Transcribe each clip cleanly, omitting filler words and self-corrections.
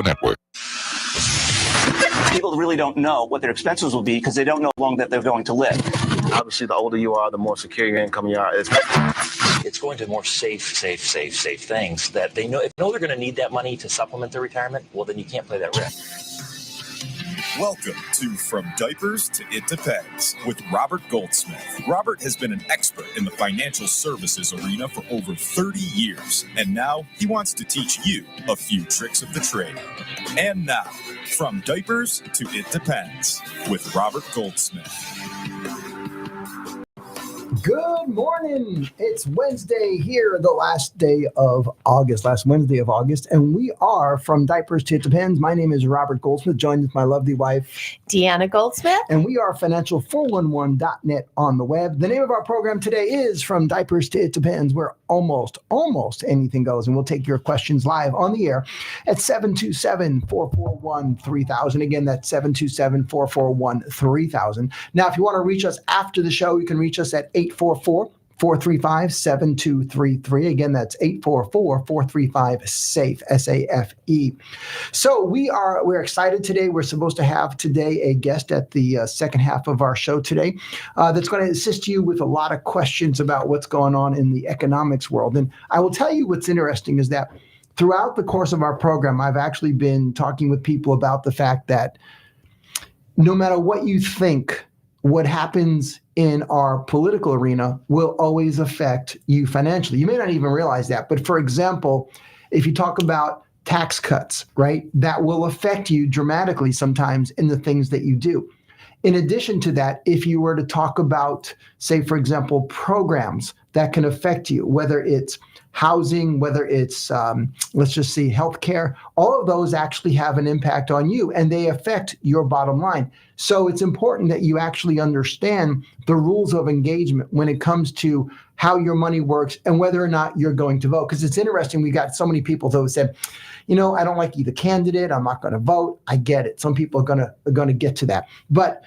Network. People really don't know what their expenses will be because they don't know how long that they're going to live. Obviously, the older you are, the more secure your income you are. It's going to more safe things that they know. If they know they're going to need that money to supplement their retirement, well, then you can't play that risk. Welcome to From Diapers to It Depends with Robert Goldsmith. Robert has been an expert in the financial services arena for over 30 years, and now he wants to teach you a few tricks of the trade. And now, From Diapers to It Depends with Robert Goldsmith. Good morning. It's Wednesday here, the last Wednesday of August, and we are From Diapers to It Depends. My name is Robert Goldsmith, joined with my lovely wife, Deanna Goldsmith, and we are financial411.net on the web. The name of our program today is From Diapers to It Depends, where almost anything goes, and we'll take your questions live on the air at 727-441-3000. Again, that's 727-441-3000. Now, if you want to reach us after the show, you can reach us at 844-435-7233. Again, that's 844-435-SAFE, S-A-F-E. So we're excited today. We're supposed to have today a guest at the second half of our show today that's going to assist you with a lot of questions about what's going on in the economics world. And I will tell you what's interesting is that throughout the course of our program, I've actually been talking with people about the fact that no matter what you think, what happens in our political arena will always affect you financially. You may not even realize that. But for example, if you talk about tax cuts, right, that will affect you dramatically sometimes in the things that you do. In addition to that, if you were to talk about, say, for example, programs that can affect you, whether it's housing, whether it's, let's just see, healthcare, all of those actually have an impact on you and they affect your bottom line. So it's important that you actually understand the rules of engagement when it comes to how your money works and whether or not you're going to vote. Because it's interesting, we got so many people who said, I don't like either candidate, I'm not going to vote. I get it. Some people are going to get to that. But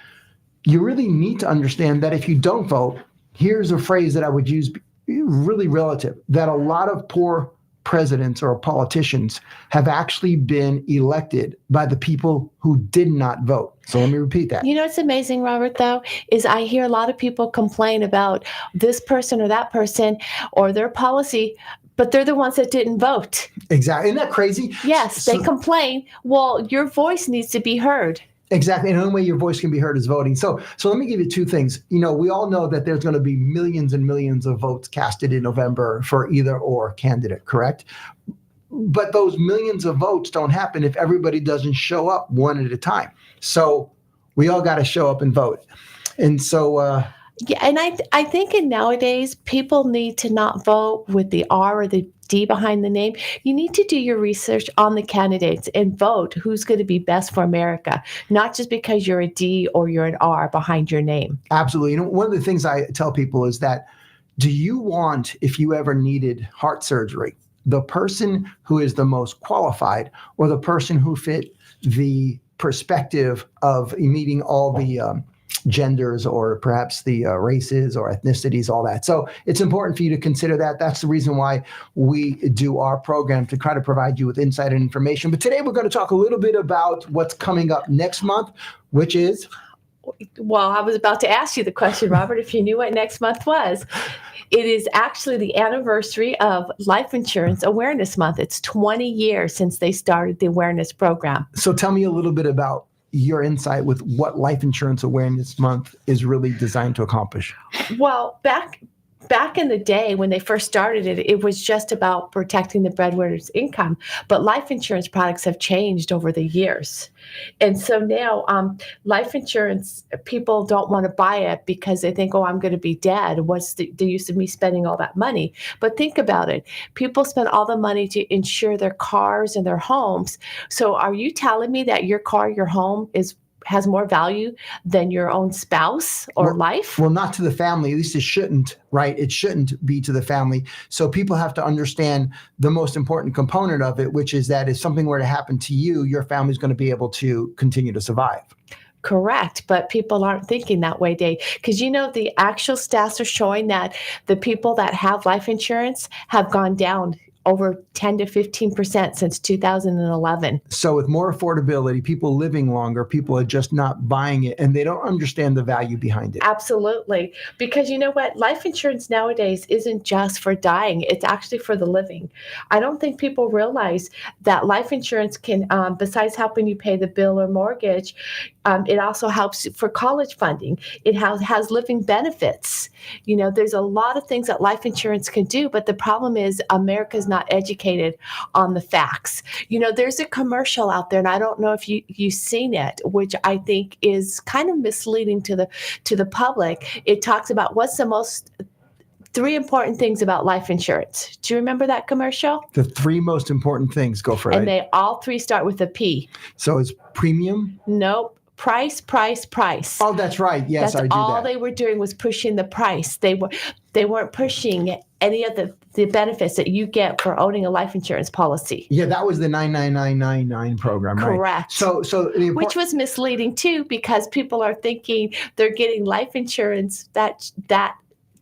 you really need to understand that if you don't vote, here's a phrase that I would use really relative, that a lot of poor presidents or politicians have actually been elected by the people who did not vote. So let me repeat that. You know what's amazing, Robert, though, is I hear a lot of people complain about this person or that person or their policy, but they're the ones that didn't vote. Exactly. Isn't that crazy? Yes, they complain. Well, your voice needs to be heard. Exactly. And the only way your voice can be heard is voting. So let me give you two things. We all know that there's going to be millions and millions of votes casted in November for either or candidate, correct? But those millions of votes don't happen if everybody doesn't show up one at a time. So we all got to show up and vote. And so yeah, and I think nowadays people need to not vote with the R or the D behind the name. You need to do your research on the candidates and vote who's going to be best for America, not just because you're a D or you're an R behind your name. Absolutely. One of the things I tell people is that, do you want, if you ever needed heart surgery, the person who is the most qualified or the person who fit the perspective of meeting all the genders or perhaps the races or ethnicities, all that. So it's important for you to consider that. That's the reason why we do our program, to try to provide you with insight and information. But today we're going to talk a little bit about what's coming up next month, which is... Well, I was about to ask you the question, Robert, if you knew what next month was. It is actually the anniversary of Life Insurance Awareness Month. It's 20 years since they started the awareness program. So tell me a little bit about your insight with what Life Insurance Awareness Month is really designed to accomplish. Well, back in the day when they first started it, it was just about protecting the breadwinner's income. But life insurance products have changed over the years. And so now life insurance, people don't want to buy it because they think, I'm going to be dead. What's the use of me spending all that money? But think about it. People spend all the money to insure their cars and their homes. So are you telling me that your car, your home has more value than your own spouse or life? Well, not to the family. At least it shouldn't, right? It shouldn't be to the family. So people have to understand the most important component of it, which is that if something were to happen to you, your family's going to be able to continue to survive. Correct. But people aren't thinking that way, Dade. Because, the actual stats are showing that the people that have life insurance have gone down over 10 to 15% since 2011. So with more affordability, people living longer, people are just not buying it, and they don't understand the value behind it. Absolutely. Because you know what? Life insurance nowadays isn't just for dying. It's actually for the living. I don't think people realize that life insurance can, besides helping you pay the bill or mortgage, it also helps for college funding. It has living benefits. You know, there's a lot of things that life insurance can do, but the problem is America's not educated on the facts. You know, there's a commercial out there, and I don't know if you've seen it, which I think is kind of misleading to the public. It talks about what's the most 3 important things about life insurance. Do you remember that commercial? The 3 most important things, go for it. And they all 3 start with a P. So it's premium? Nope. Price. Oh, that's right. Yes, I do that. That's all they were doing was pushing the price. They weren't pushing any of the benefits that you get for owning a life insurance policy. Yeah, that was the 99999 program, right? Correct. So which was misleading too, because people are thinking they're getting life insurance that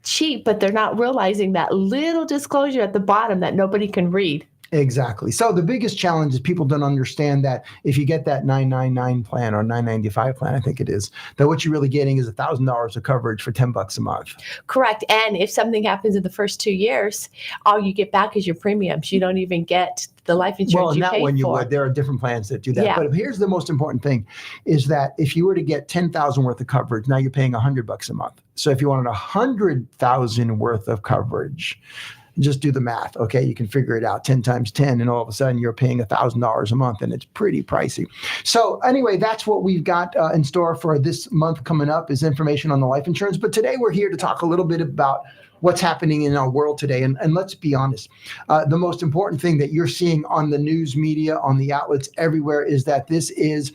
cheap, but they're not realizing that little disclosure at the bottom that nobody can read. Exactly. So the biggest challenge is people don't understand that if you get that 999 plan or 995 plan, I think it is, that what you're really getting is $1,000 of coverage for $10 a month. Correct. And if something happens in the first 2 years, all you get back is your premiums. You don't even get the life insurance you paid for. Well, not when you would. There are different plans that do that. Yeah. But here's the most important thing is that if you were to get $10,000 worth of coverage, now you're paying $100 a month. So if you wanted $100,000 worth of coverage, just do the math. Okay. You can figure it out 10 times 10, and all of a sudden you're paying $1,000 a month, and it's pretty pricey. So anyway, that's what we've got in store for this month coming up is information on the life insurance. But today we're here to talk a little bit about what's happening in our world today. And let's be honest, the most important thing that you're seeing on the news media, on the outlets everywhere, is that this is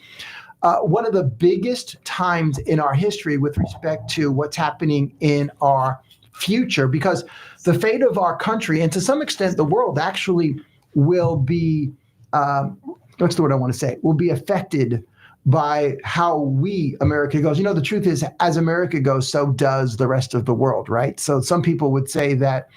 one of the biggest times in our history with respect to what's happening in our future, because the fate of our country and to some extent the world actually will be, what's the word I want to say, will be affected by how America goes. You know, the truth is, as America goes, so does the rest of the world, right? So some people would say that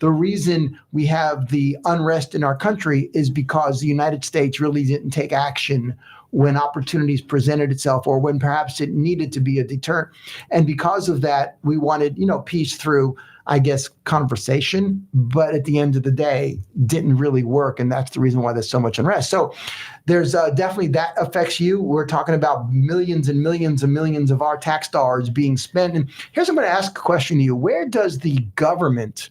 the reason we have the unrest in our country is because the United States really didn't take action when opportunities presented itself, or when perhaps it needed to be a deterrent. And because of that, we wanted, peace through, I guess, conversation, but at the end of the day, didn't really work. And that's the reason why there's so much unrest. So there's definitely that affects you. We're talking about millions and millions and millions of our tax dollars being spent. And here's, I'm going to ask a question to you. Where does the government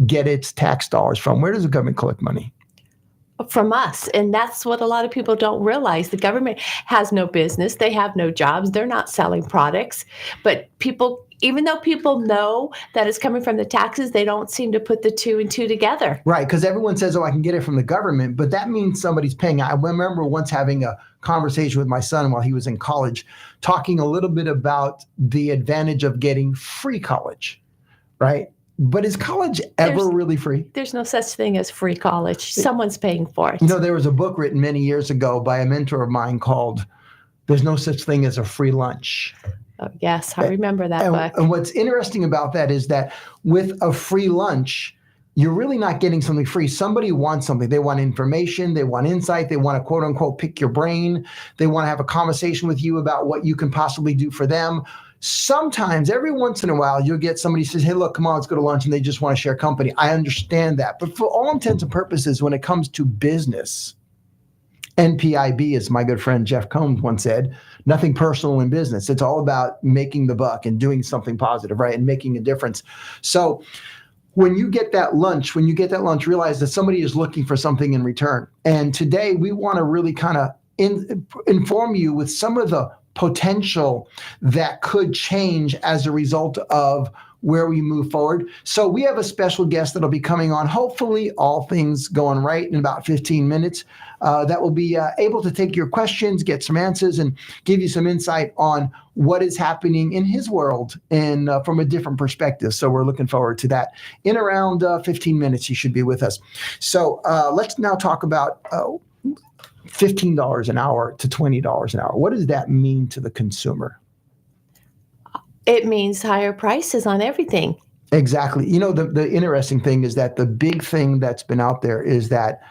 get its tax dollars from? Where does the government collect money? From us. And that's what a lot of people don't realize. The government has no business. They have no jobs. They're not selling products. But people, even though people know that it's coming from the taxes, they don't seem to put the 2 and 2 together. Right. Because everyone says, oh, I can get it from the government. But that means somebody's paying. I remember once having a conversation with my son while he was in college, talking a little bit about the advantage of getting free college. Right. But is college ever really free? There's no such thing as free college. Someone's paying for it. There was a book written many years ago by a mentor of mine called There's No Such Thing as a Free Lunch. Oh, yes, I remember that book. And what's interesting about that is that with a free lunch, you're really not getting something free. Somebody wants something. They want information. They want insight. They want to, quote unquote, pick your brain. They want to have a conversation with you about what you can possibly do for them. Sometimes, every once in a while, you'll get somebody who says, hey, look, come on, let's go to lunch, and they just want to share company. I understand that. But for all intents and purposes, when it comes to business, NPIB, as my good friend Jeff Combs once said, nothing personal in business. It's all about making the buck and doing something positive, right, and making a difference. So when you get that lunch, realize that somebody is looking for something in return. And today, we want to really kind of inform you with some of the potential that could change as a result of where we move forward. So we have a special guest that'll be coming on, hopefully all things going right, in about 15 minutes, that will be able to take your questions, get some answers, and give you some insight on what is happening in his world and from a different perspective. So we're looking forward to that. In around 15 minutes, he should be with us. So let's now talk about $15 an hour to $20 an hour. What does that mean to the consumer? It means higher prices on everything. Exactly. The interesting thing is that the big thing that's been out there is that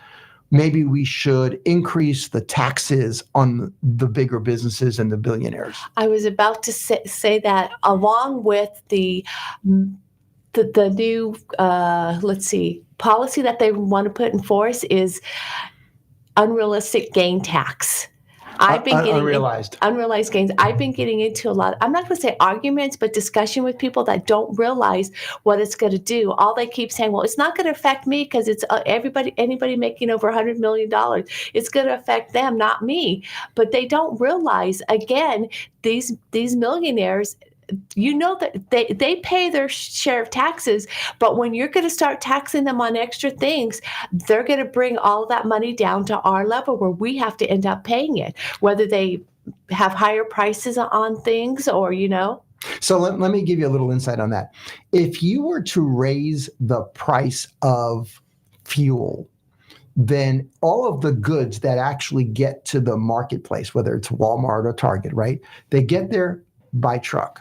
maybe we should increase the taxes on the bigger businesses and the billionaires. I was about to say that, along with the new policy that they want to put in force is unrealistic gain tax. I've been getting unrealized gains. I've been getting into a lot. I'm not going to say arguments, but discussion with people that don't realize what it's going to do. All they keep saying, "Well, it's not going to affect me because it's anybody making over $100 million. It's going to affect them, not me." But they don't realize, again, these millionaires. That they pay their share of taxes, but when you're going to start taxing them on extra things, they're going to bring all of that money down to our level where we have to end up paying it, whether they have higher prices on things or. So let me give you a little insight on that. If you were to raise the price of fuel, then all of the goods that actually get to the marketplace, whether it's Walmart or Target, right, they get there by truck.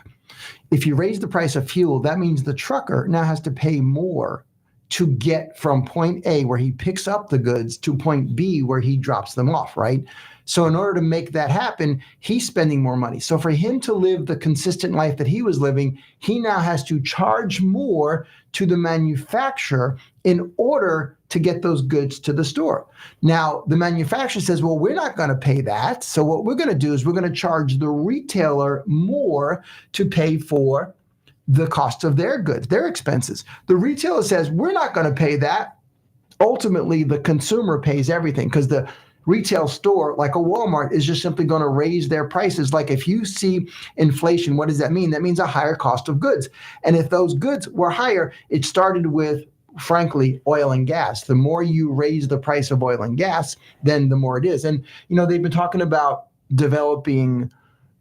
If you raise the price of fuel, that means the trucker now has to pay more to get from point A, where he picks up the goods, to point B, where he drops them off, right? So in order to make that happen, he's spending more money. So for him to live the consistent life that he was living, he now has to charge more to the manufacturer in order to get those goods to the store. Now, the manufacturer says, well, we're not going to pay that. So what we're going to do is we're going to charge the retailer more to pay for the cost of their goods, their expenses. The retailer says, we're not going to pay that. Ultimately, the consumer pays everything because the retail store, like a Walmart, is just simply going to raise their prices. Like if you see inflation, what does that mean? That means a higher cost of goods. And if those goods were higher, it started with, frankly, oil and gas. The more you raise the price of oil and gas, then the more it is. And, they've been talking about developing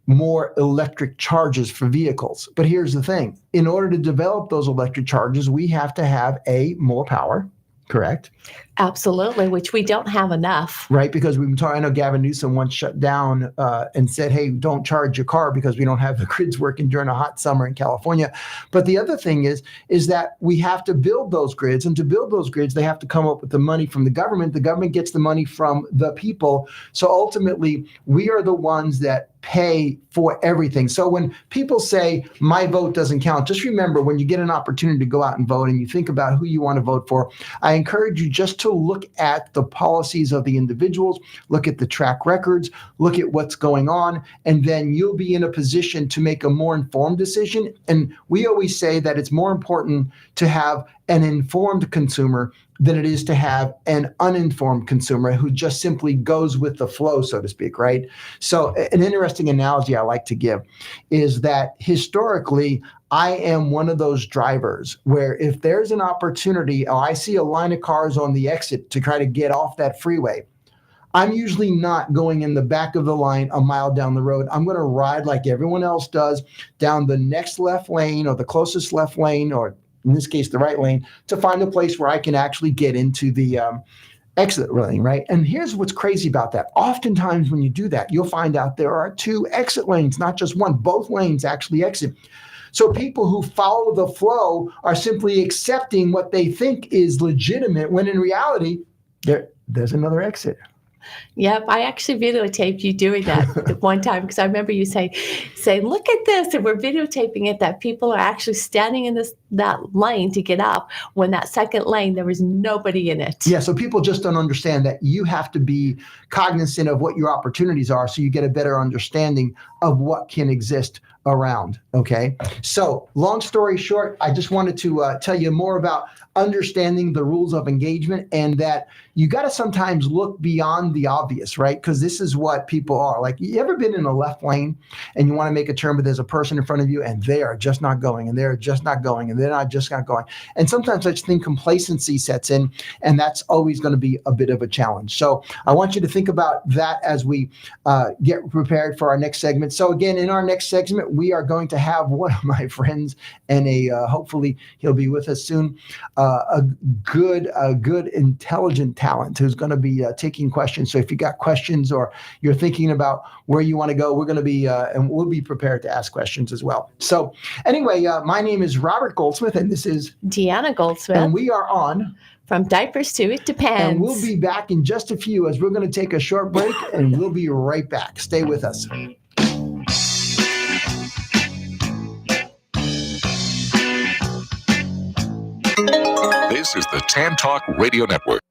more electric charges for vehicles. But here's the thing. In order to develop those electric charges, we have to have more power, correct? Absolutely, which we don't have enough. Right, because we've been talking, I know Gavin Newsom once shut down and said, hey, don't charge your car because we don't have the grids working during a hot summer in California. But the other thing is that we have to build those grids. And to build those grids, they have to come up with the money from the government. The government gets the money from the people. So ultimately, we are the ones that pay for everything. So when people say my vote doesn't count, just remember when you get an opportunity to go out and vote and you think about who you want to vote for, I encourage you just to look at the policies of the individuals, look at the track records, look at what's going on, and then you'll be in a position to make a more informed decision. And we always say that it's more important to have an informed consumer than it is to have an uninformed consumer who just simply goes with the flow, so to speak, right? So an interesting analogy I like to give is that historically, I am one of those drivers where if there's an opportunity, or I see a line of cars on the exit to try to get off that freeway, I'm usually not going in the back of the line a mile down the road. I'm going to ride like everyone else does down the next left lane or the closest left lane, or in this case, the right lane, to find a place where I can actually get into the exit lane, right? And here's what's crazy about that. Oftentimes when you do that, you'll find out there are two exit lanes, not just one. Both lanes actually exit. So people who follow the flow are simply accepting what they think is legitimate, when in reality, there's another exit. Yep, I actually videotaped you doing that one time because I remember you saying, look at this, and we're videotaping it, that people are actually standing in that lane to get up when that second lane, there was nobody in it. Yeah, so people just don't understand that you have to be cognizant of what your opportunities are so you get a better understanding of what can exist around, okay? So long story short, I just wanted to tell you more about understanding the rules of engagement, and that you got to sometimes look beyond the obvious, right? Because this is what people are. Like, you ever been in a left lane and you want to make a turn, but there's a person in front of you and they are just not going, and they're just not going, and they're not just not going. And sometimes I just think complacency sets in, and that's always going to be a bit of a challenge. So I want you to think about that as we get prepared for our next segment. So again, in our next segment, we are going to have one of my friends and hopefully he'll be with us soon, a good intelligent talent who's going to be taking questions. So if you got questions or you're thinking about where you want to go, we're going to be, and we'll be prepared to ask questions as well. So anyway, my name is Robert Goldsmith and this is Deanna Goldsmith. And we are on From Diapers to It Depends. And we'll be back in just a few as we're going to take a short break and we'll be right back. Stay with us. This is the TAN Talk Radio Network.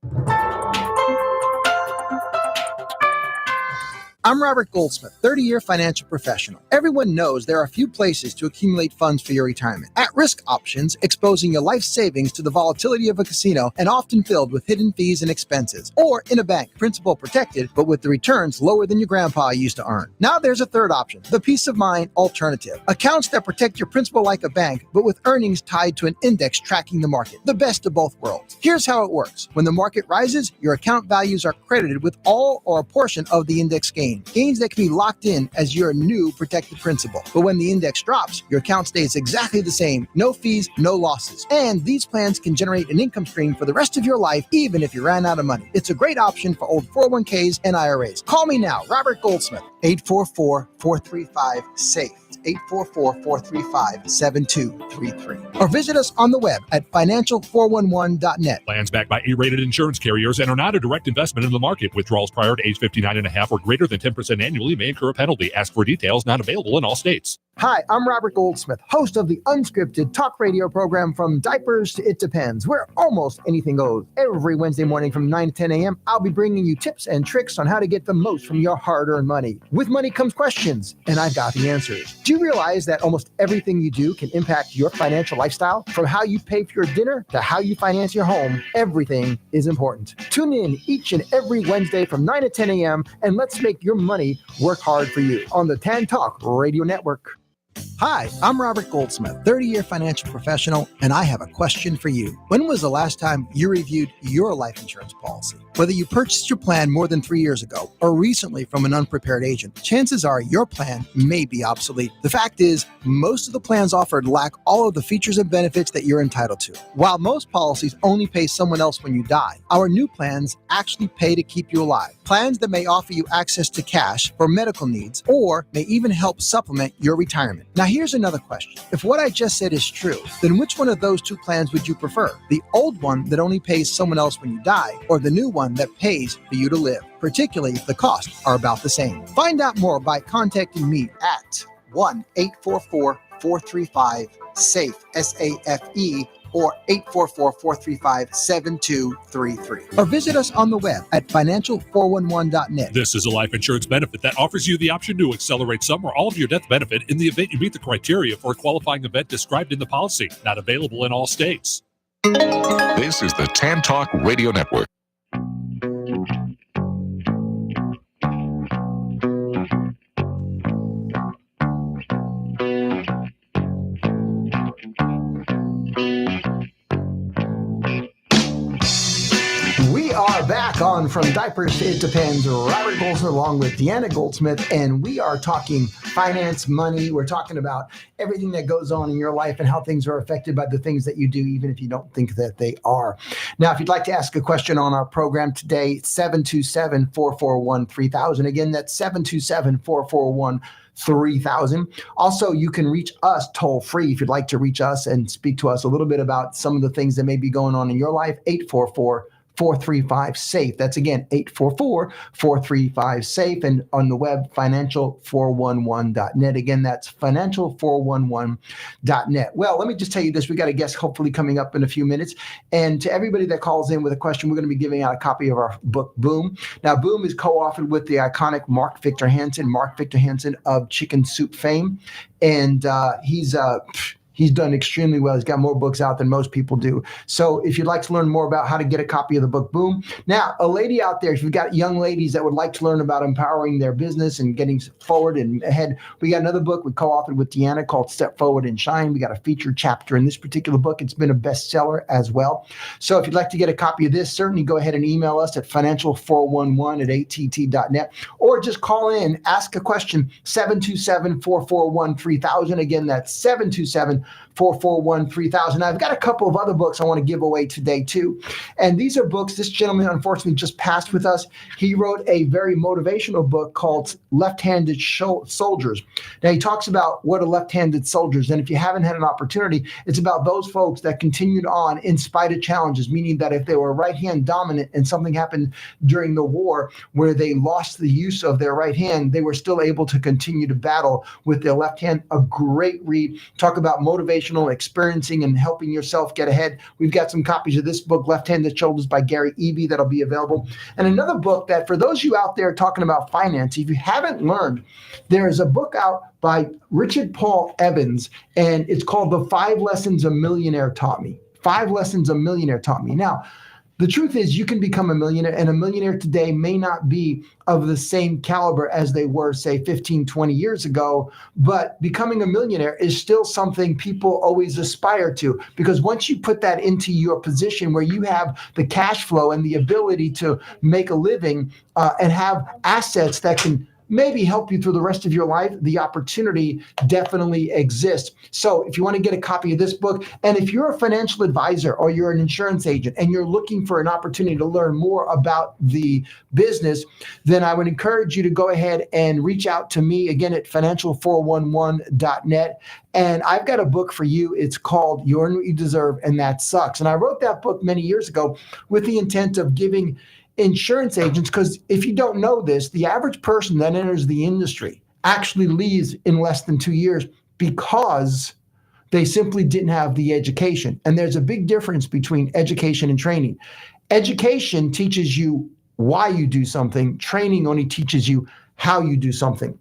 I'm Robert Goldsmith, 30-year financial professional. Everyone knows there are a few places to accumulate funds for your retirement. At-risk options, exposing your life savings to the volatility of a casino and often filled with hidden fees and expenses. Or in a bank, principal protected, but with the returns lower than your grandpa used to earn. Now there's a third option, the peace of mind alternative. Accounts that protect your principal like a bank, but with earnings tied to an index tracking the market. The best of both worlds. Here's how it works. When the market rises, your account values are credited with all or a portion of the index gain. Gains that can be locked in as your new protected principal. But when the index drops, your account stays exactly the same. No fees, no losses. And these plans can generate an income stream for the rest of your life, even if you ran out of money. It's a great option for old 401ks and IRAs. Call me now, Robert Goldsmith, 844-435-SAFE. 844-435-7233. Or visit us on the web at financial411.net. Plans backed by A-rated insurance carriers and are not a direct investment in the market. Withdrawals prior to age 59 and a half or greater than 10% annually may incur a penalty. Ask for details. Not available in all states. Hi, I'm Robert Goldsmith, host of the unscripted talk radio program From Diapers to It Depends, where almost anything goes. Every Wednesday morning from 9 to 10 a.m., I'll be bringing you tips and tricks on how to get the most from your hard-earned money. With money comes questions, and I've got the answers. Do you realize that almost everything you do can impact your financial lifestyle? From how you pay for your dinner to how you finance your home, everything is important. Tune in each and every Wednesday from 9 to 10 a.m., and let's make your money work hard for you on the TAN Talk Radio Network. Hi, I'm Robert Goldsmith, 30-year financial professional, and I have a question for you. When was the last time you reviewed your life insurance policy? Whether you purchased your plan more than 3 years ago or recently from an unprepared agent, chances are your plan may be obsolete. The fact is, most of the plans offered lack all of the features and benefits that you're entitled to. While most policies only pay someone else when you die, our new plans actually pay to keep you alive. Plans that may offer you access to cash for medical needs or may even help supplement your retirement. Now, here's another question. If what I just said is true, then which one of those two plans would you prefer? The old one that only pays someone else when you die, or the new one that pays for you to live, particularly if the costs are about the same? Find out more by contacting me at 1-844-435-SAFE, S-A-F-E, or 844-435-7233. Or visit us on the web at financial411.net. This is a life insurance benefit that offers you the option to accelerate some or all of your death benefit in the event you meet the criteria for a qualifying event described in the policy. Not available in all states. This is the TAN Talk Radio Network. Back on From Diapers to It Depends, Robert Goldsmith along with Deanna Goldsmith, and we are talking finance, money. We're talking about everything that goes on in your life and how things are affected by the things that you do, even if you don't think that they are. Now, if you'd like to ask a question on our program today, 727-441-3000. Again, that's 727-441-3000. Also, you can reach us toll free if you'd like to reach us and speak to us a little bit about some of the things that may be going on in your life. 844-435-SAFE. That's again, 844-435-SAFE. And on the web, financial411.net. Again, that's financial411.net. Well, let me just tell you this. We got a guest hopefully coming up in a few minutes. And to everybody that calls in with a question, we're going to be giving out a copy of our book, Boom. Now, Boom is co-authored with the iconic Mark Victor Hansen of Chicken Soup fame. And he's He's done extremely well. He's got more books out than most people do. So if you'd like to learn more about how to get a copy of the book, boom. Now, a lady out there, if you've got young ladies that would like to learn about empowering their business and getting forward and ahead, we got another book we co-authored with Deanna called Step Forward and Shine. We got a featured chapter in this particular book. It's been a bestseller as well. So if you'd like to get a copy of this, certainly go ahead and email us at financial411@att.net, or just call in, ask a question, 727-441-3000. Again, that's 727-441-3000. I've got a couple of other books I want to give away today too. And these are books, this gentleman unfortunately just passed with us. He wrote a very motivational book called Left-Handed Soldiers. Now he talks about what are left-handed soldiers. And if you haven't had an opportunity, it's about those folks that continued on in spite of challenges, meaning that if they were right-hand dominant and something happened during the war where they lost the use of their right hand, they were still able to continue to battle with their left hand. A great read. Talk about motivational, experiencing, and helping yourself get ahead. We've got some copies of this book, Left-Handed Shoulders by Gary Eby, that'll be available. And another book that for those of you out there talking about finance, if you haven't learned, there is a book out by Richard Paul Evans, and it's called The 5 Lessons a Millionaire Taught Me. 5 Lessons a Millionaire Taught Me. Now, the truth is you can become a millionaire, and a millionaire today may not be of the same caliber as they were, say, 15, 20 years ago, but becoming a millionaire is still something people always aspire to, because once you put that into your position where you have the cash flow and the ability to make a living and have assets that can maybe help you through the rest of your life, the opportunity definitely exists. So if you want to get a copy of this book, and if you're a financial advisor or you're an insurance agent and you're looking for an opportunity to learn more about the business, then I would encourage you to go ahead and reach out to me again at financial411.net. And I've got a book for you. It's called You Earn What You Deserve, and That Sucks. And I wrote that book many years ago with the intent of giving insurance agents, because if you don't know this, the average person that enters the industry actually leaves in less than 2 years because they simply didn't have the education. And there's a big difference between education and training. Education teaches you why you do something. Training only teaches you how you do something.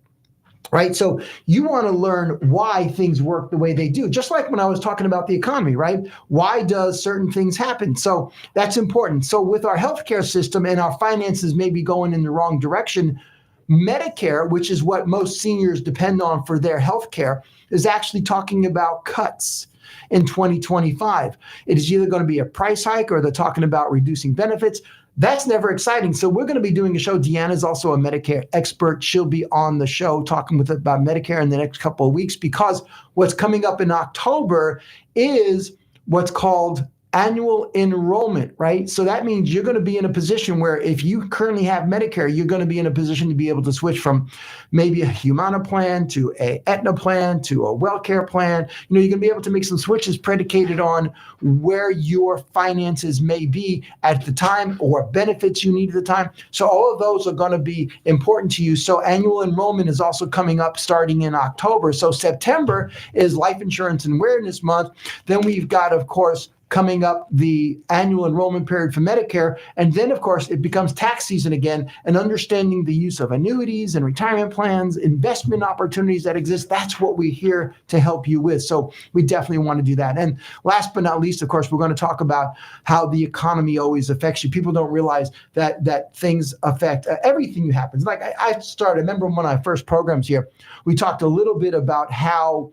Right? So you want to learn why things work the way they do. Just like when I was talking about the economy, right? Why does certain things happen? So that's important. So with our healthcare system and our finances maybe going in the wrong direction, Medicare, which is what most seniors depend on for their healthcare, is actually talking about cuts in 2025. It is either going to be a price hike or they're talking about reducing benefits. That's never exciting. So we're going to be doing a show. Deanna is also a Medicare expert. She'll be on the show talking about Medicare in the next couple of weeks, because what's coming up in October is what's called annual enrollment, right? So that means you're going to be in a position where if you currently have Medicare, you're going to be in a position to be able to switch from maybe a Humana plan to a Aetna plan to a WellCare plan. You know, you're going to be able to make some switches predicated on where your finances may be at the time or what benefits you need at the time. So all of those are going to be important to you. So annual enrollment is also coming up starting in October. So September is Life Insurance and Awareness Month. Then we've got, of course, coming up the annual enrollment period for Medicare. And then, of course, it becomes tax season again, and understanding the use of annuities and retirement plans, investment opportunities that exist. That's what we're here to help you with. So we definitely want to do that. And last but not least, of course, we're going to talk about how the economy always affects you. People don't realize that things affect everything that happens. Like I remember one of my first programs here, we talked a little bit about how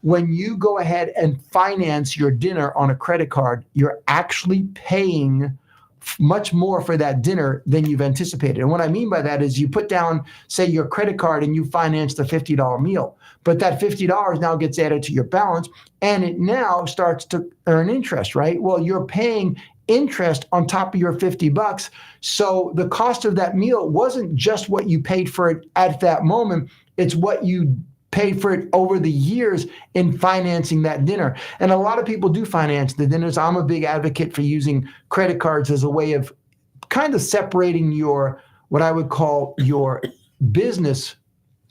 when you go ahead and finance your dinner on a credit card, you're actually paying much more for that dinner than you've anticipated. And what I mean by that is you put down, say, your credit card and you finance the $50 meal, but that $50 now gets added to your balance and it now starts to earn interest, right? Well, you're paying interest on top of your $50. So the cost of that meal wasn't just what you paid for it at that moment, it's what you paid for it over the years in financing that dinner. And a lot of people do finance the dinners. I'm a big advocate for using credit cards as a way of kind of separating your, what I would call your business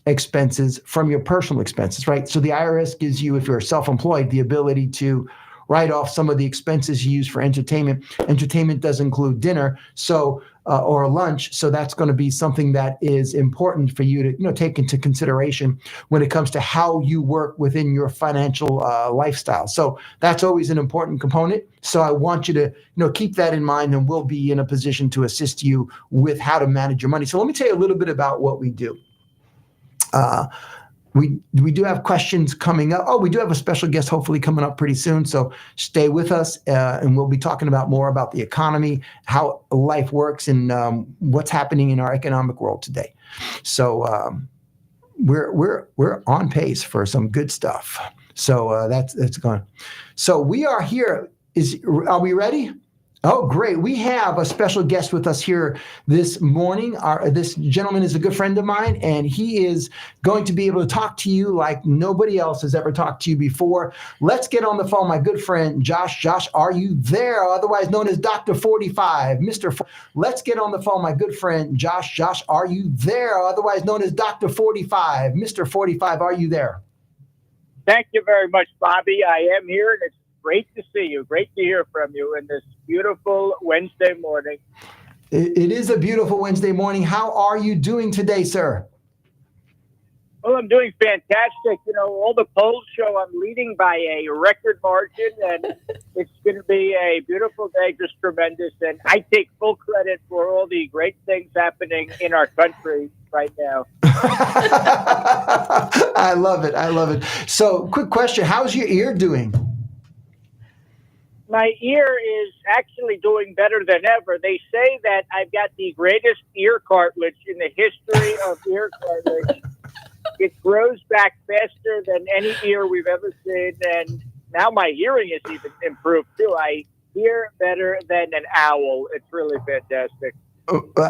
expenses from your personal expenses, right? So the IRS gives you, if you're self-employed, the ability to write off some of the expenses you use for entertainment. Entertainment does include dinner. So or lunch. So that's going to be something that is important for you to take into consideration when it comes to how you work within your financial lifestyle. So that's always an important component. So I want you to keep that in mind, and we'll be in a position to assist you with how to manage your money. So let me tell you a little bit about what we do. We do have questions coming up. Oh, we do have a special guest hopefully coming up pretty soon. So stay with us, and we'll be talking more about the economy, how life works, and what's happening in our economic world today. So we're on pace for some good stuff. So that's going. So we are here. Are we ready? Oh, great. We have a special guest with us here this morning. This gentleman is a good friend of mine, and he is going to be able to talk to you like nobody else has ever talked to you before. Let's get on the phone, my good friend, Josh. Josh, are you there? Otherwise known as Dr. 45, Mr. Let's get on the phone, my good friend, Josh. Josh, are you there? Otherwise known as Dr. 45, Mr. 45, are you there? Thank you very much, Bobby. I am here, and it's great to see you. Great to hear from you in this beautiful Wednesday morning. It is a beautiful Wednesday morning. How are you doing today, sir? Well, I'm doing fantastic. All the polls show I'm leading by a record margin, and it's going to be a beautiful day, just tremendous. And I take full credit for all the great things happening in our country right now. I love it. I love it. So, quick question. How's your ear doing? My ear is actually doing better than ever. They say that I've got the greatest ear cartilage in the history of ear cartilage. It grows back faster than any ear we've ever seen, and now my hearing is even improved too. I hear better than an owl. It's really fantastic.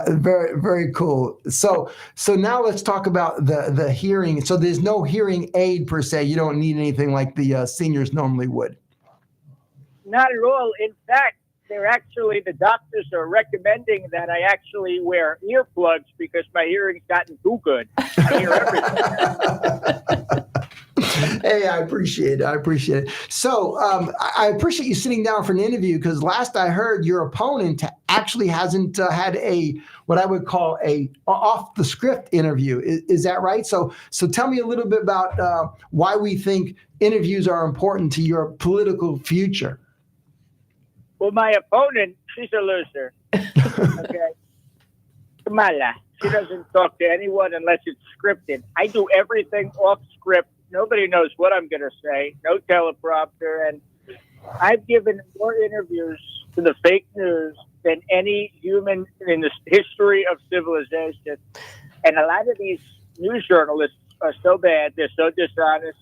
Very, very cool. So now let's talk about the hearing. So there's no hearing aid per se. You don't need anything like the seniors normally would. Not at all. In fact, the doctors are recommending that I actually wear earplugs because my hearing's gotten too good. I hear everything. Hey, I appreciate it. So I appreciate you sitting down for an interview, because last I heard, your opponent actually hasn't had what I would call a off the script interview. Is that right? So tell me a little bit about why we think interviews are important to your political future. Well, my opponent, she's a loser. Okay. Kamala. She doesn't talk to anyone unless it's scripted. I do everything off script. Nobody knows what I'm going to say. No teleprompter. And I've given more interviews to the fake news than any human in the history of civilization. And a lot of these news journalists are so bad. They're so dishonest.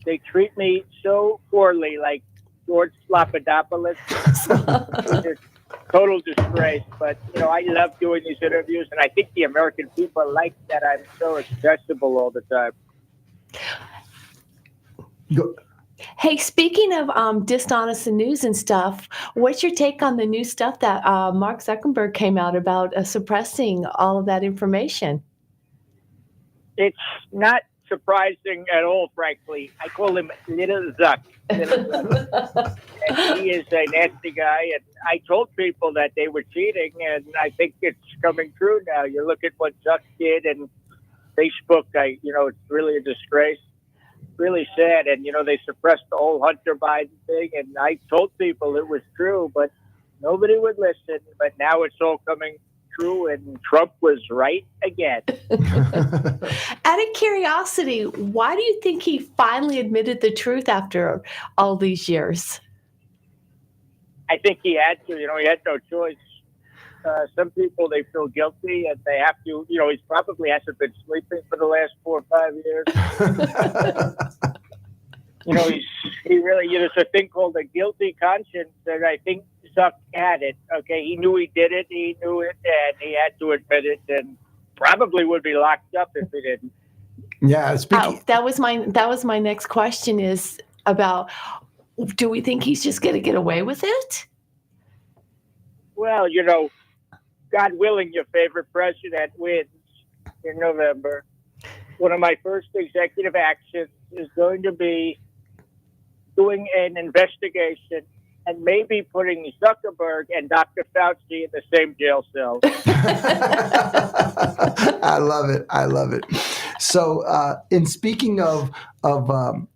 They treat me so poorly, like George Slopadopoulos. It's a total disgrace. But, I love doing these interviews, and I think the American people like that I'm so accessible all the time. Hey, speaking of dishonest news and stuff, what's your take on the new stuff that Mark Zuckerberg came out about suppressing all of that information? It's not surprising at all, frankly. I call him Little Zuck. And he is a nasty guy. And I told people that they were cheating, and I think it's coming true now. You look at what Zuck did, and Facebook, it's really a disgrace. Really sad. And, they suppressed the whole Hunter Biden thing. And I told people it was true, but nobody would listen. But now it's all coming true, and Trump was right again. Out of curiosity, why do you think he finally admitted the truth after all these years? I think he had to. He had no choice. Some people, they feel guilty, and they have to. He probably hasn't been sleeping for the last 4 or 5 years. He really. There's a thing called a guilty conscience, and I think Zuck had it. Okay, he knew he did it. He knew it, and he had to admit it, and probably would be locked up if he didn't. Yeah, that was my next question, is about, do we think he's just going to get away with it? Well, God willing, your favorite president wins in November. One of my first executive actions is going to be doing an investigation and maybe putting Zuckerberg and Dr. Fauci in the same jail cell. I love it. I love it. So, in speaking of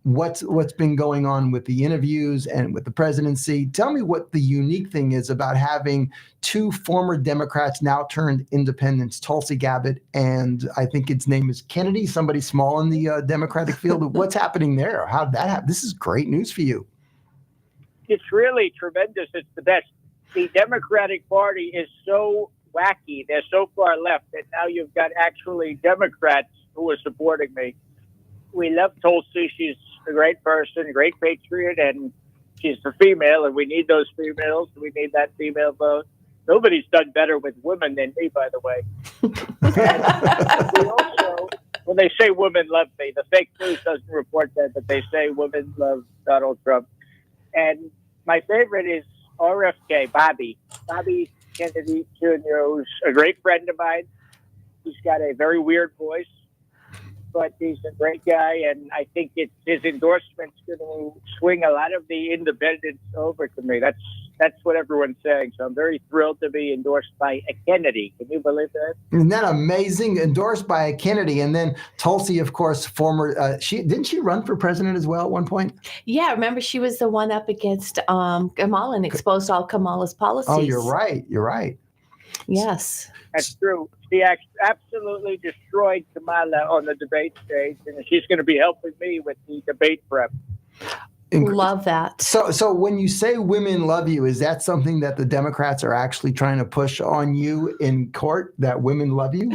what's been going on with the interviews and with the presidency, tell me what the unique thing is about having two former Democrats now turned independents, Tulsi Gabbard and I think its name is Kennedy, somebody small in the Democratic field. What's happening there? How'd that happen? This is great news for you. It's really tremendous. It's the best. The Democratic Party is so wacky. They're so far left that now you've got actually Democrats who are supporting me. We love Tulsi. She's a great person, a great patriot, and she's a female, and we need those females. We need that female vote. Nobody's done better with women than me, by the way. And we also, when they say women love me, the fake news doesn't report that, but they say women love Donald Trump. And my favorite is RFK, Bobby Kennedy Jr., who's a great friend of mine. He's got a very weird voice, but he's a great guy, and I think his endorsement's going to swing a lot of the independents over to me. That's what everyone's saying. So I'm very thrilled to be endorsed by a Kennedy. Can you believe that? Isn't that amazing? Endorsed by a Kennedy. And then Tulsi, of course, former, didn't she run for president as well at one point? Yeah, remember she was the one up against Kamala and exposed all Kamala's policies. Oh, you're right. You're right. Yes. That's true. She absolutely destroyed Kamala on the debate stage, and she's going to be helping me with the debate prep. Love that. So when you say women love you, is that something that the Democrats are actually trying to push on you in court, that women love you?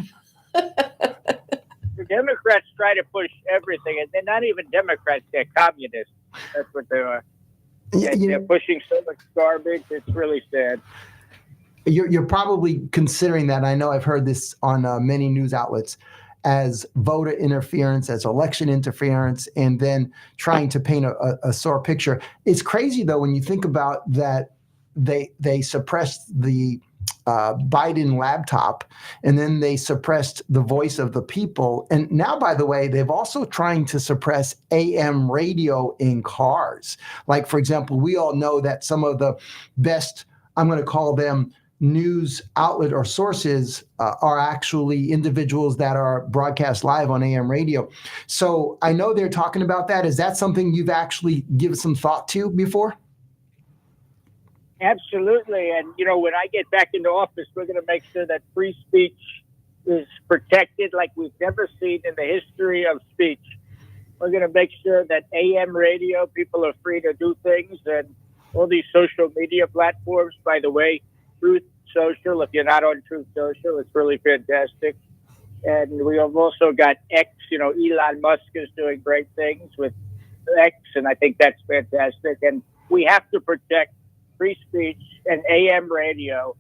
The Democrats try to push everything, and they're not even Democrats, they're communists. That's what they are. Yeah, they're pushing so much garbage, it's really sad. You're probably considering that. I know I've heard this on many news outlets as voter interference, as election interference, and then trying to paint a sore picture. It's crazy, though, when you think about that they suppressed the Biden laptop, and then they suppressed the voice of the people. And now, by the way, they've also trying to suppress AM radio in cars. Like, for example, we all know that some of the best, I'm going to call them news outlet or sources are actually individuals that are broadcast live on AM radio. So I know they're talking about that. Is that something you've actually given some thought to before? Absolutely. And, when I get back into office, we're going to make sure that free speech is protected like we've never seen in the history of speech. We're going to make sure that AM radio, people are free to do things, and all these social media platforms, by the way, Truth Social. If you're not on Truth Social, it's really fantastic. And we have also got X. Elon Musk is doing great things with X, and I think that's fantastic. And we have to protect free speech and AM radio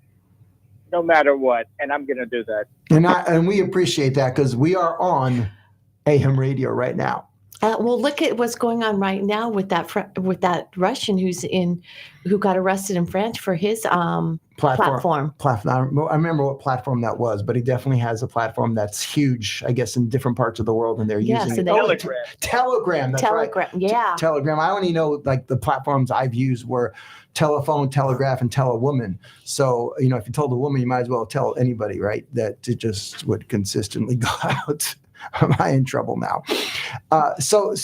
no matter what. And I'm going to do that. And we appreciate that, because we are on AM radio right now. Well, look at what's going on right now with that Russian who got arrested in France for his platform. I remember what platform that was, but he definitely has a platform that's huge, I guess, in different parts of the world, and they're using it. Telegram. That's right. Yeah. Telegram. I only know like the platforms I've used were telephone, telegraph, and tell a woman. So, if you told a woman, you might as well tell anybody, right? That it just would consistently go out. Am I in trouble now? So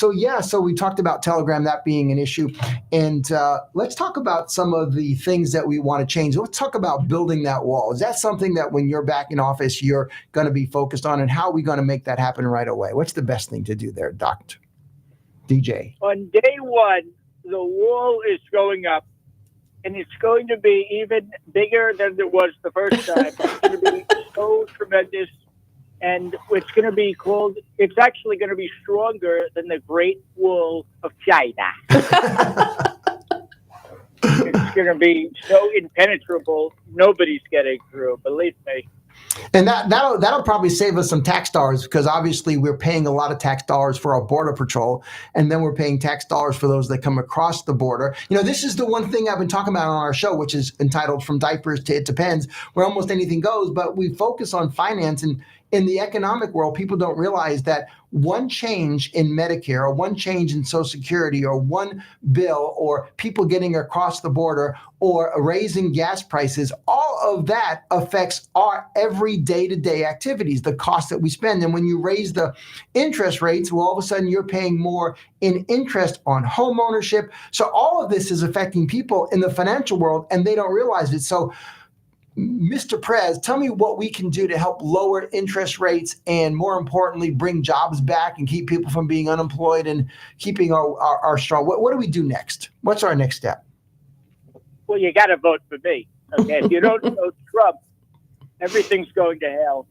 we talked about Telegram, that being an issue. And let's talk about some of the things that we want to change. Let's talk about building that wall. Is that something that when you're back in office, you're going to be focused on? And how are we going to make that happen right away? What's the best thing to do there, Dr. DJ? On day one, the wall is going up, and it's going to be even bigger than it was the first time. It's going to be so tremendous. And it's going to be it's actually going to be stronger than the Great Wall of China. It's going to be so impenetrable, nobody's getting through, believe me. And that'll probably save us some tax dollars, because obviously we're paying a lot of tax dollars for our border patrol, and then we're paying tax dollars for those that come across the border. This is the one thing I've been talking about on our show, which is entitled From Diapers to It Depends, where almost anything goes, but we focus on finance. And in the economic world, people don't realize that one change in Medicare or one change in Social Security or one bill or people getting across the border or raising gas prices, all of that affects our every day-to-day activities, the cost that we spend. And when you raise the interest rates, well, all of a sudden you're paying more in interest on home ownership. So all of this is affecting people in the financial world, and they don't realize it. So Mr. Prez, tell me what we can do to help lower interest rates and, more importantly, bring jobs back and keep people from being unemployed and keeping our strong. What do we do next? What's our next step? Well, you got to vote for me. Okay, if you don't vote Trump, everything's going to hell.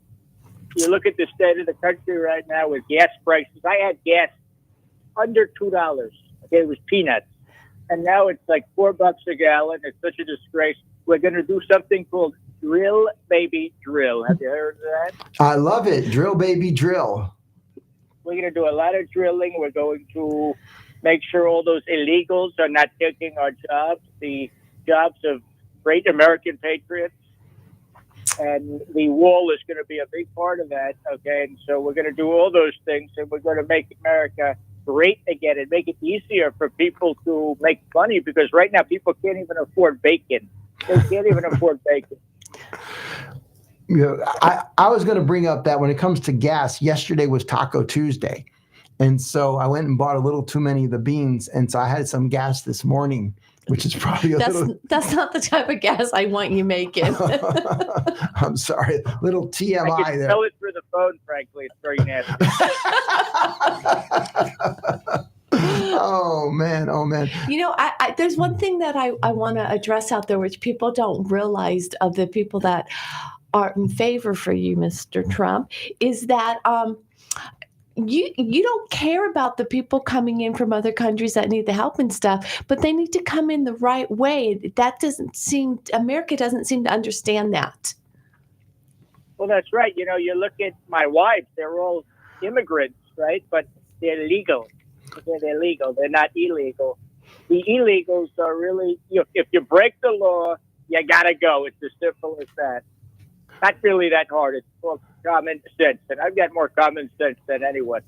You look at the state of the country right now with gas prices. I had gas under $2. Okay, it was peanuts, and now it's like $4 a gallon. It's such a disgrace. We're going to do something called Drill Baby Drill. Have you heard of that? I love it. Drill Baby Drill. We're going to do a lot of drilling. We're going to make sure all those illegals are not taking our jobs, the jobs of great American patriots. And the wall is going to be a big part of that. Okay. And so we're going to do all those things, and we're going to make America great again and make it easier for people to make money, because right now people can't even afford bacon. They can't even afford bacon. I was going to bring up that when it comes to gas, yesterday was Taco Tuesday. And so I went and bought a little too many of the beans. And so I had some gas this morning, which is probably That's not the type of gas I want you making. I'm sorry. Little TMI I can there. tell it through the phone, frankly. It's very nasty. Oh man. There's one thing that I want to address out there, which people don't realize of the people that are in favor for you, Mr. Trump, is that you don't care about the people coming in from other countries that need the help and stuff, but they need to come in the right way. America doesn't seem to understand that. Well, that's right. You look at my wives, they're all immigrants, right? But they're legal. They're legal. They're not illegal. The illegals are really, if you break the law, you got to go. It's as simple as that. Not really that hard. It's called common sense. And I've got more common sense than anyone.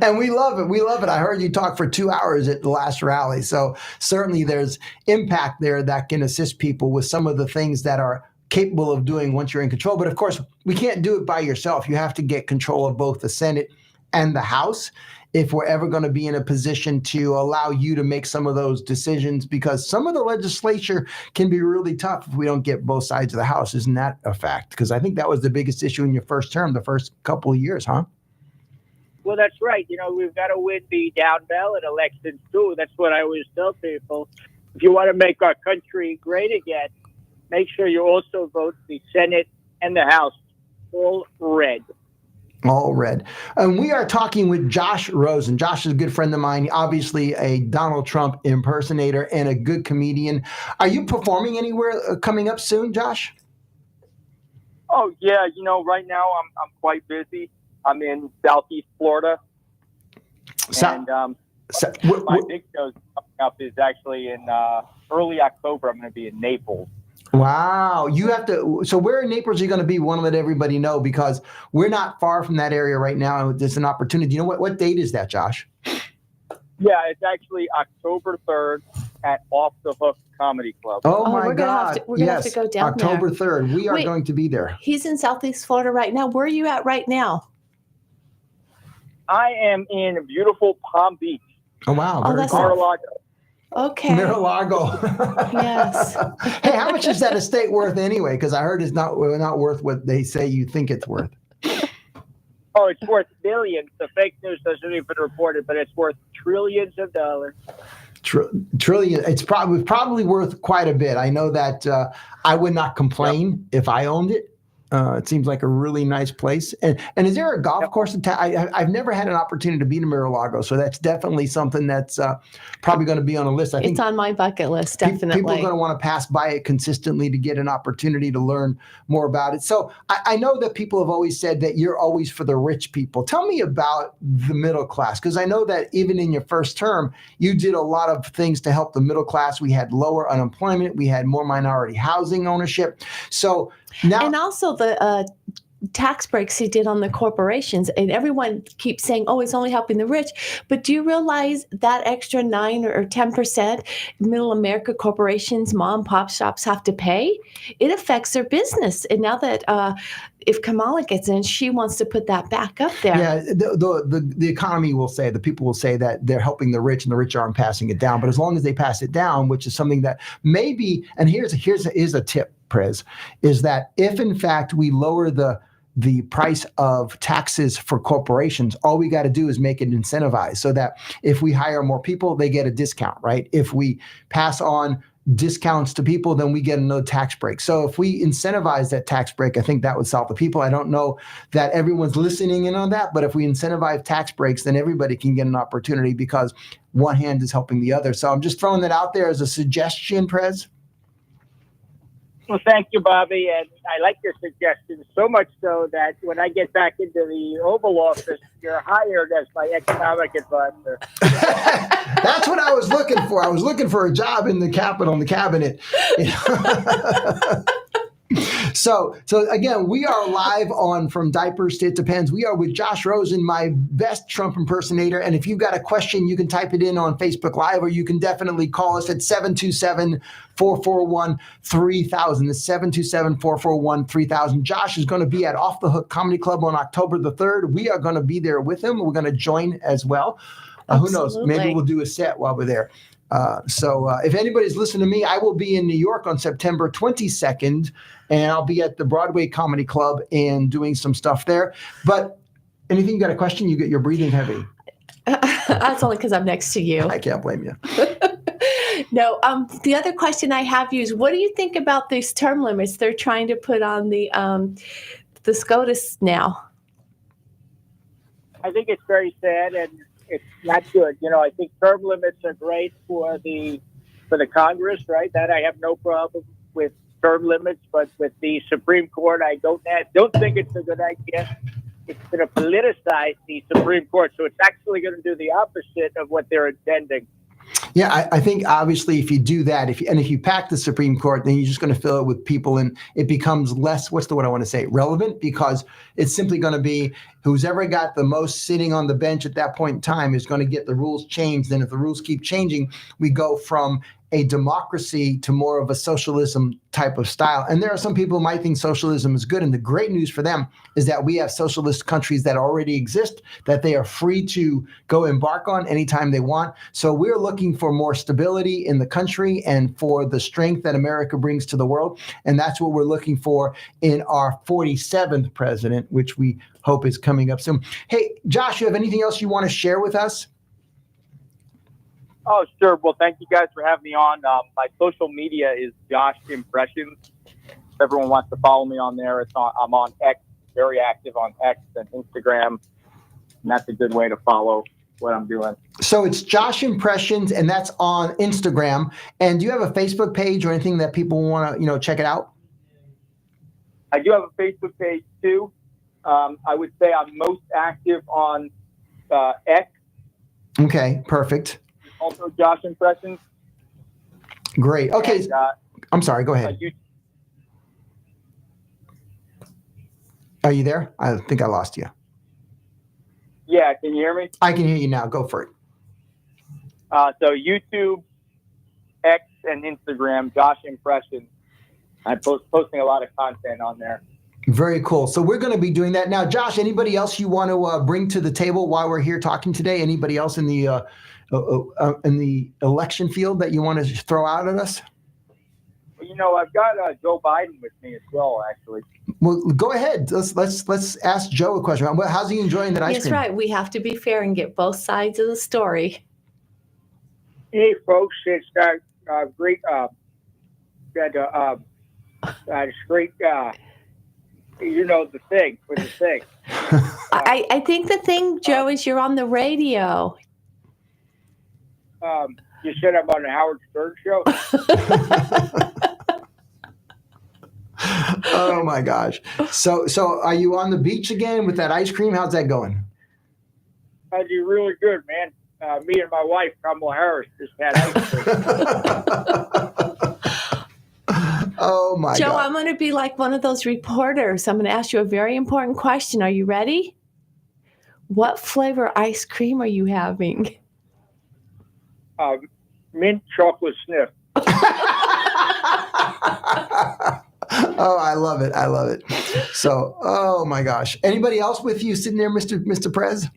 And we love it. We love it. I heard you talk for 2 hours at the last rally. So certainly there's impact there that can assist people with some of the things that are capable of doing once you're in control. But of course, we can't do it by yourself. You have to get control of both the Senate and the House if we're ever going to be in a position to allow you to make some of those decisions, because some of the legislature can be really tough if we don't get both sides of the House. Isn't that a fact? Because I think that was the biggest issue in your first term, the first couple of years, huh? Well, that's right. We've got to win the down ballot elections too. That's what I always tell people. If you want to make our country great again, make sure you also vote the Senate and the House all red. All red. And we are talking with Josh Rosen. Josh is a good friend of mine, obviously a Donald Trump impersonator and a good comedian. Are you performing anywhere coming up soon, Josh? Oh, yeah. Right now I'm quite busy. I'm in Southeast Florida. My big show coming up is actually in early October. I'm going to be in Naples. Wow. So where in Naples are you going to be? We want to let everybody know, because we're not far from that area right now. There's an opportunity. You know what date is that, Josh? Yeah, it's actually October 3rd at Off the Hook Comedy Club. Oh my God. We're going to have to go down October there. 3rd. We are going to be there. He's in Southeast Florida right now. Where are you at right now? I am in beautiful Palm Beach. Oh, wow. Mar-a-Lago. Okay. Mar-a-Lago. Yes. Hey, how much is that estate worth anyway? Because I heard it's not worth what they say you think it's worth. Oh, it's worth billions. The fake news doesn't even report it, but it's worth trillions of dollars. Trillion. It's probably worth quite a bit. I know that I would not complain if I owned it. It seems like a really nice place. And is there a golf course in town? I've never had an opportunity to be to Mar-a-Lago, so that's definitely something that's probably going to be on a list. I think it's on my bucket list, definitely. People are going to want to pass by it consistently to get an opportunity to learn more about it. So I know that people have always said that you're always for the rich people. Tell me about the middle class, because I know that even in your first term, you did a lot of things to help the middle class. We had lower unemployment. We had more minority housing ownership. So Now, And also the tax breaks he did on the corporations, and everyone keeps saying, oh, it's only helping the rich. But do you realize that extra 9 or 10% middle America corporations, mom and pop shops have to pay? It affects their business. And now that if Kamala gets in, she wants to put that back up there. yeah, the economy will say, the people will say that they're helping the rich and the rich aren't passing it down. But as long as they pass it down, which is something that maybe, and here's a tip, Prez, is that if in fact we lower the price of taxes for corporations, all we got to do is make it incentivized so that if we hire more people, they get a discount, right? If we pass on discounts to people, then we get another tax break. So if we incentivize that tax break, I think that would solve the people. I don't know that everyone's listening in on that, but if we incentivize tax breaks, then everybody can get an opportunity because one hand is helping the other. So I'm just throwing that out there as a suggestion, Prez. Well, thank you, Bobby. And I like your suggestions so much so that when I get back into the Oval Office, you're hired as my economic advisor. That's what I was looking for. I was looking for a job in the cabinet. So again, we are live on From Diapers to It Depends. We are with Josh Rosen, my best Trump impersonator. And if you've got a question, you can type it in on Facebook Live, or you can definitely call us at 727-441-3000. It's 727-441-3000. Josh is going to be at Off the Hook Comedy Club on October the 3rd. We are going to be there with him. We're going to join as well. Who knows? Maybe we'll do a set while we're there. So if anybody's listening to me, I will be in New York on September 22nd, and I'll be at the Broadway Comedy Club and doing some stuff there. But anything, you got a question? You're breathing heavy. That's only because I'm next to you. I can't blame you. No, the other question I have you is, what do you think about these term limits they're trying to put on the SCOTUS now? I think it's very sad and it's not good. I think term limits are great for the Congress, right? That I have no problem with term limits, but with the Supreme Court, I don't think it's a good idea. It's going to politicize the Supreme Court, so it's actually going to do the opposite of what they're intending. Yeah, I think obviously if you do that, if you pack the Supreme Court, then you're just going to fill it with people, and it becomes less, what's the word I want to say, relevant, because it's simply going to be who's ever got the most sitting on the bench at that point in time is going to get the rules changed. And if the rules keep changing, we go from a democracy to more of a socialism type of style. And there are some people who might think socialism is good. And the great news for them is that we have socialist countries that already exist, that they are free to go embark on anytime they want. So we're looking for more stability in the country and for the strength that America brings to the world. And that's what we're looking for in our 47th president, which we hope is coming up soon. Hey, Josh, you have anything else you want to share with us? Oh, sure. Well, thank you guys for having me on. My social media is Josh Impressions. If everyone wants to follow me on there, I'm on X, very active on X and Instagram. And that's a good way to follow what I'm doing. So it's Josh Impressions, and that's on Instagram. And do you have a Facebook page or anything that people want to, check it out? I do have a Facebook page too. I would say I'm most active on X. Okay, perfect. Also, Josh Impressions. Great. Okay. And, I'm sorry. Go ahead. Are you there? I think I lost you. Yeah. Can you hear me? I can hear you now. Go for it. So YouTube, X, and Instagram, Josh Impressions. I'm posting a lot of content on there. Very cool. So we're going to be doing that. Now, Josh, anybody else you want to bring to the table while we're here talking today? Anybody else in the election field that you want to throw out at us? I've got Joe Biden with me as well, actually. Well, go ahead. Let's ask Joe a question. How's he enjoying that ice cream? That's right. We have to be fair and get both sides of the story. Hey, folks, it's great. It's great. The thing with the thing. I think the thing, Joe, is you're on the radio. You said I'm on the Howard Stern show. Oh my gosh! So are you on the beach again with that ice cream? How's that going? I do really good, man. Me and my wife, Kamala Harris, just had ice cream. Oh my Joe, God. I'm going to be like one of those reporters. I'm going to ask you a very important question. Are you ready? What flavor ice cream are you having? Mint chocolate sniff. Oh, I love it. I love it. So, oh my gosh. Anybody else with you sitting there, Mr. Prez?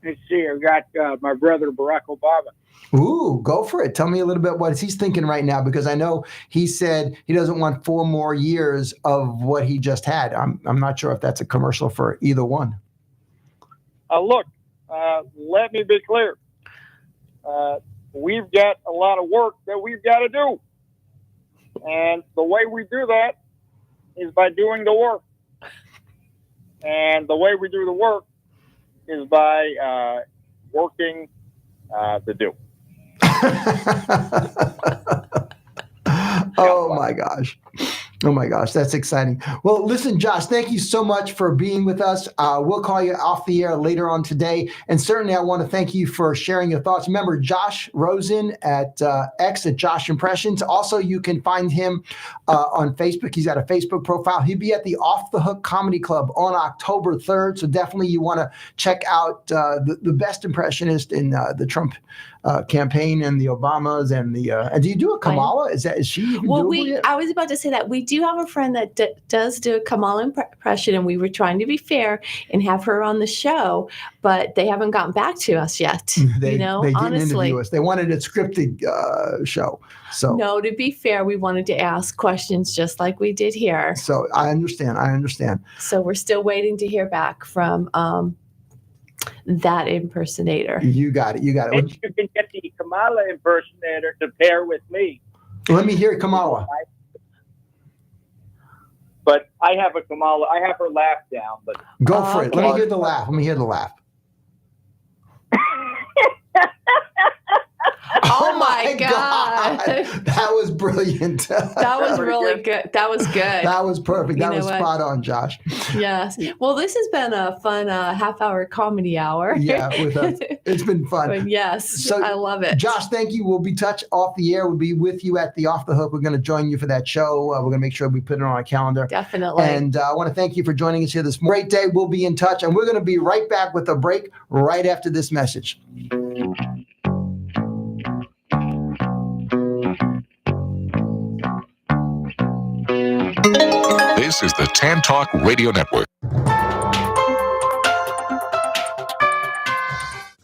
Let's see. I've got my brother, Barack Obama. Ooh, go for it. Tell me a little bit what he's thinking right now, because I know he said he doesn't want 4 more years of what he just had. I'm not sure if that's a commercial for either one. Look, let me be clear. We've got a lot of work that we've got to do. And the way we do that is by doing the work. And the way we do the work is by working the do. Oh my gosh. Oh my gosh, that's exciting. Well, listen, Josh, thank you so much for being with us. We'll call you off the air later on today. And certainly I want to thank you for sharing your thoughts. Remember, Josh Rosen at X at Josh Impressions. Also, you can find him on Facebook. He's got a Facebook profile. He'll be at the Off the Hook Comedy Club on October 3rd. So definitely you want to check out the best impressionist in the Trump campaign and the Obamas and the and do you do a Kamala? Is she even doable yet? I was about to say that we do have a friend that does do a Kamala impression, and we were trying to be fair and have her on the show, but they haven't gotten back to us yet. They didn't honestly. interview us. They wanted a scripted show. So no, to be fair, we wanted to ask questions just like we did here. So I understand. So we're still waiting to hear back from that impersonator. You got it. Maybe you can get the Kamala impersonator to pair with me. Let me hear Kamala. But I have a Kamala. I have her laugh down. But go for it. Let me hear the laugh. Oh my God. That was brilliant. That was really good. That was good. That was perfect. That was spot on, Josh. Yes. Well, this has been a fun half-hour comedy hour. Yeah, with us. It's been fun. But yes, so, I love it. Josh, thank you. We'll be off the air. We'll be with you at the Off the Hook. We're going to join you for that show. We're going to make sure we put it on our calendar. Definitely. And I want to thank you for joining us here this great day. We'll be in touch, and we're going to be right back with a break right after this message. This is the Tan Talk Radio Network.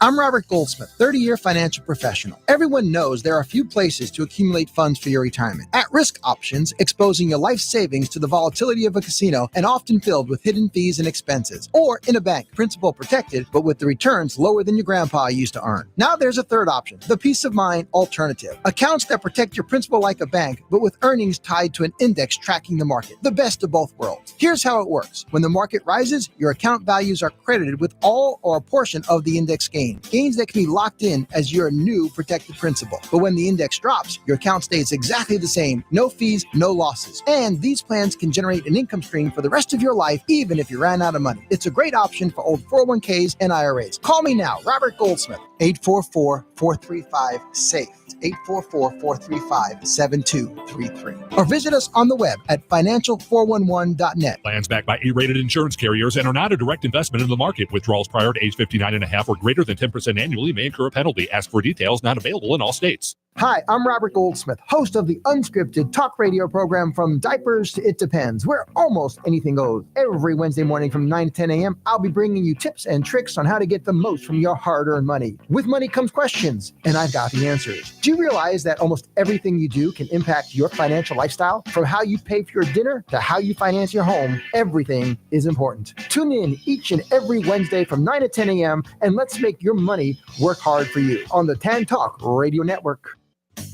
I'm Robert Goldsmith, 30-year financial professional. Everyone knows there are a few places to accumulate funds for your retirement. At-risk options, exposing your life savings to the volatility of a casino and often filled with hidden fees and expenses. Or in a bank, principal protected, but with the returns lower than your grandpa used to earn. Now there's a third option, the peace of mind alternative. Accounts that protect your principal like a bank, but with earnings tied to an index tracking the market. The best of both worlds. Here's how it works. When the market rises, your account values are credited with all or a portion of the index gain. Gains that can be locked in as your new protected principal. But when the index drops, your account stays exactly the same. No fees, no losses. And these plans can generate an income stream for the rest of your life, even if you ran out of money. It's a great option for old 401ks and IRAs. Call me now, Robert Goldsmith, 844-435-SAFE. 844-435-7233. Or visit us on the web at financial411.net. Plans backed by A-rated insurance carriers and are not a direct investment in the market. Withdrawals prior to age 59 and a half or greater than 10% annually may incur a penalty. Ask for details. Not available in all states. Hi, I'm Robert Goldsmith, host of the unscripted talk radio program From Diapers to It Depends, where almost anything goes. Every Wednesday morning from 9 to 10 a.m., I'll be bringing you tips and tricks on how to get the most from your hard-earned money. With money comes questions, and I've got the answers. Do you realize that almost everything you do can impact your financial lifestyle? From how you pay for your dinner to how you finance your home, everything is important. Tune in each and every Wednesday from 9 to 10 a.m., and let's make your money work hard for you on the Tan Talk Radio Network.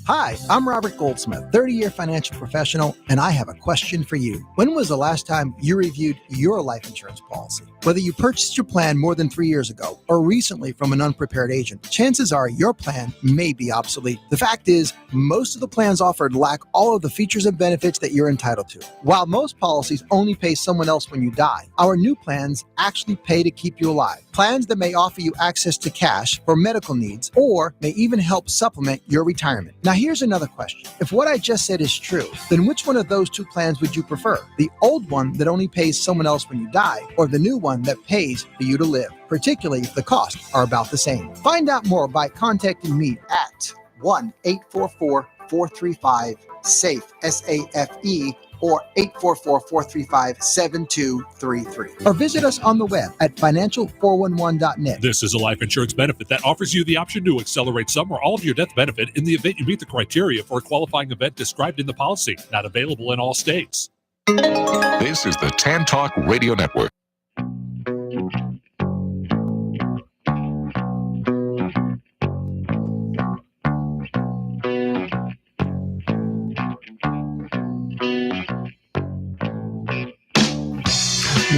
Hi, I'm Robert Goldsmith, 30-year financial professional, and I have a question for you. When was the last time you reviewed your life insurance policy? Whether you purchased your plan more than 3 years ago or recently from an unprepared agent, chances are your plan may be obsolete. The fact is, most of the plans offered lack all of the features and benefits that you're entitled to. While most policies only pay someone else when you die, our new plans actually pay to keep you alive. Plans that may offer you access to cash for medical needs or may even help supplement your retirement. Now, here's another question. If what I just said is true, then which one of those two plans would you prefer? The old one that only pays someone else when you die, or the new one that pays for you to live, particularly if the costs are about the same? Find out more by contacting me at 1-844-435-SAFE, S-A-F-E, or 844-435-7233. Or visit us on the web at financial411.net. This is a life insurance benefit that offers you the option to accelerate some or all of your death benefit in the event you meet the criteria for a qualifying event described in the policy. Not available in all states. This is the Tan Talk Radio Network.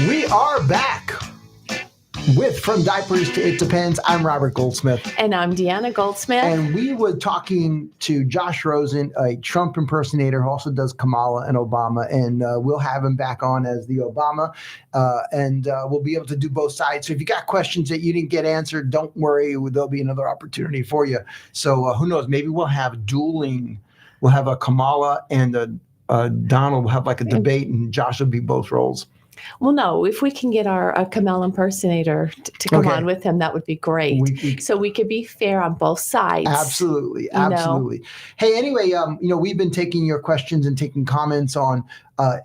We are back with From Diapers to It Depends. I'm Robert Goldsmith. And I'm Deanna Goldsmith. And we were talking to Josh Rosen, a Trump impersonator who also does Kamala and Obama. And we'll have him back on as the Obama. And we'll be able to do both sides. So if you got questions that you didn't get answered, don't worry. There'll be another opportunity for you. So who knows? Maybe we'll have dueling. We'll have a Kamala and a Donald will have like a debate, and Josh will be both roles. Well, no, if we can get our Kamala impersonator to come on with him, that would be great. So we could be fair on both sides. Absolutely. Absolutely. Hey, anyway, we've been taking your questions and taking comments on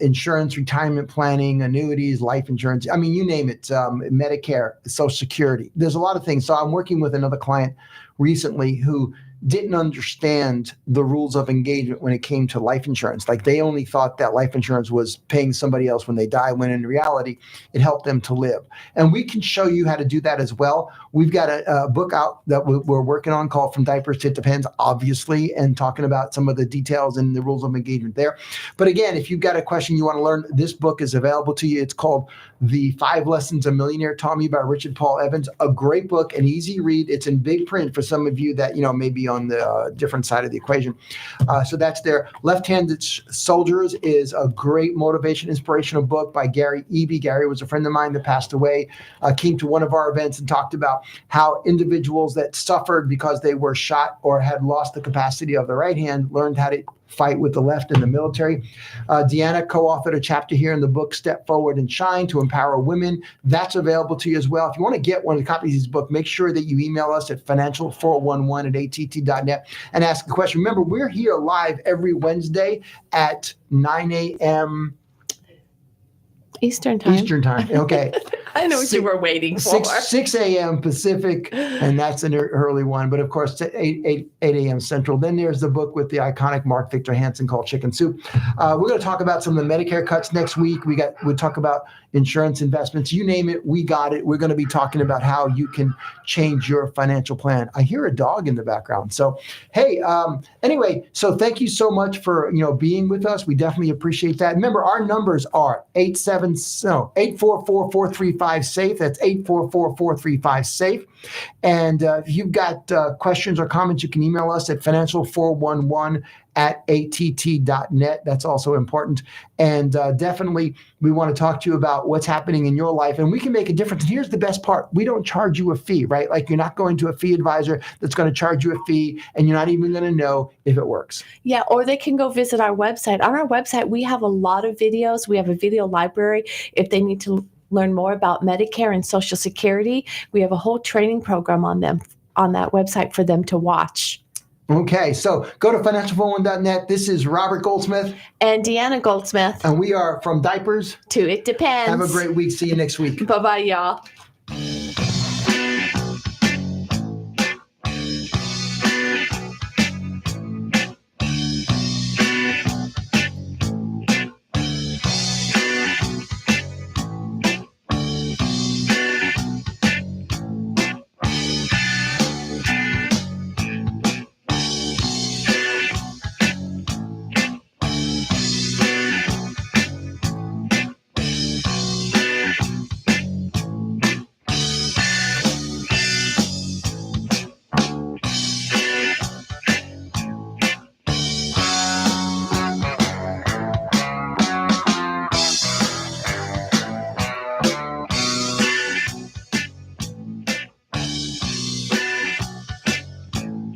insurance, retirement planning, annuities, life insurance. I mean, you name it, Medicare, Social Security. There's a lot of things. So I'm working with another client recently who didn't understand the rules of engagement when it came to life insurance. Like they only thought that life insurance was paying somebody else when they die, when in reality, it helped them to live. And we can show you how to do that as well. We've got a book out that we're working on called From Diapers to It Depends, obviously, and talking about some of the details and the rules of engagement there. But again, if you've got a question you want to learn, this book is available to you. It's called The 5 Lessons a Millionaire Taught Me by Richard Paul Evans. A great book, an easy read. It's in big print for some of you that, maybe on the different side of the equation. So that's there. Left-Handed Soldiers is a great motivation, inspirational book by Gary Eby. Gary was a friend of mine that passed away, came to one of our events and talked about how individuals that suffered because they were shot or had lost the capacity of the right hand learned how to fight with the left in the military. Deanna co-authored a chapter here in the book, Step Forward and Shine, to empower women. That's available to you as well. If you want to get one of the copies of this book, make sure that you email us at financial411@att.net and ask a question. Remember, we're here live every Wednesday at 9 a.m. Eastern time. Okay. I know what you were waiting for. 6 a.m. Pacific, and that's an early one. But of course, 8 a.m. Central. Then there's the book with the iconic Mark Victor Hansen called Chicken Soup. We're going to talk about some of the Medicare cuts next week. We'll talk about insurance investments. You name it, we got it. We're going to be talking about how you can change your financial plan. I hear a dog in the background. So, hey, anyway, so thank you so much for being with us. We definitely appreciate that. Remember, our numbers are 844-435-SAFE. That's 844-435-SAFE. And if you've got questions or comments, you can email us at financial411@att.net. That's also important. And definitely, we want to talk to you about what's happening in your life, and we can make a difference. And here's the best part. We don't charge you a fee, right? Like you're not going to a fee advisor that's going to charge you a fee, and you're not even going to know if it works. Yeah, or they can go visit our website. On our website, we have a lot of videos. We have a video library. If they need to learn more about Medicare and Social Security, we have a whole training program on that website for them to watch. Okay, so go to financial411.net. This is Robert Goldsmith. And Deanna Goldsmith. And we are From Diapers to It Depends. Have a great week. See you next week. Bye-bye, y'all.